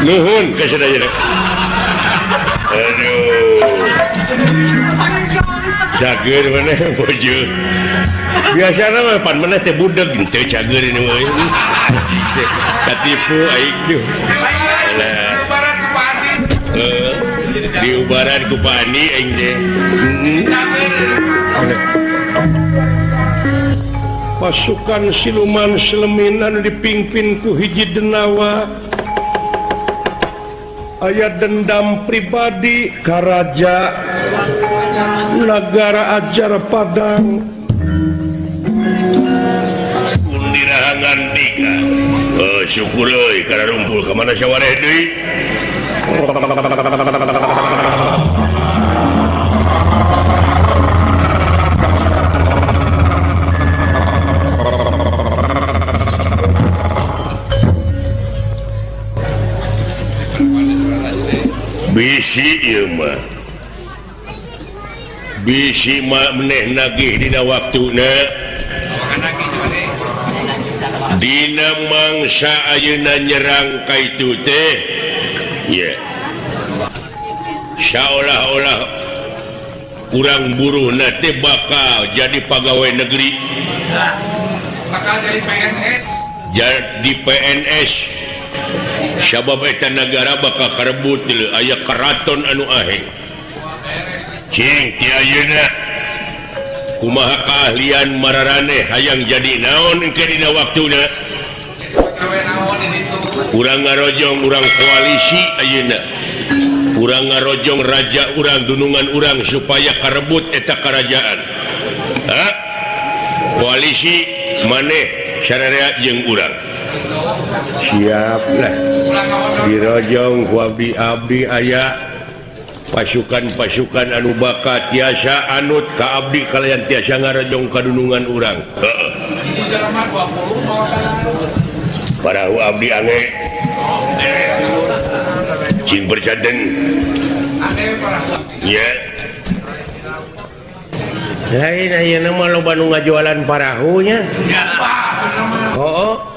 Nuhun aduh cager mana bojo biasa nama pan mana teh budak teh cager ini mah katipu aing duh diubaran ku pani aing teh pasukan siluman seleminan dipimpin ku hiji denawa aya dendam pribadi ka raja negara Ajar Padang undirahangan dika syukur euy kana rumpul ka mana sawareh deui bisi meneh nagih dina waktuna dina mangsa ayeuna nyerang ka itu teh ya seolah-olah kurang buruhna teh bakal jadi pegawai negeri bakal jadi PNS sabab eta negara bakal karebut aya keraton anu aheng cing ti ayeuna kumaha keahlian mararaneh hayang jadi naon engke dina waktuna urang ngarojong urang koalisi ayeuna urang ngarojong raja urang dunungan urang supaya karebut eta kerajaan koalisi maneh sararea jeung urang siap lah dirojong ku abdi aya pasukan-pasukan anu bakat tiasa anut ka abdi kalian tiasa ngarojong kadunungan urang parahu abdi ange cing bercaden ya lain ayeuna mah loba nu ngajualan parahunya oh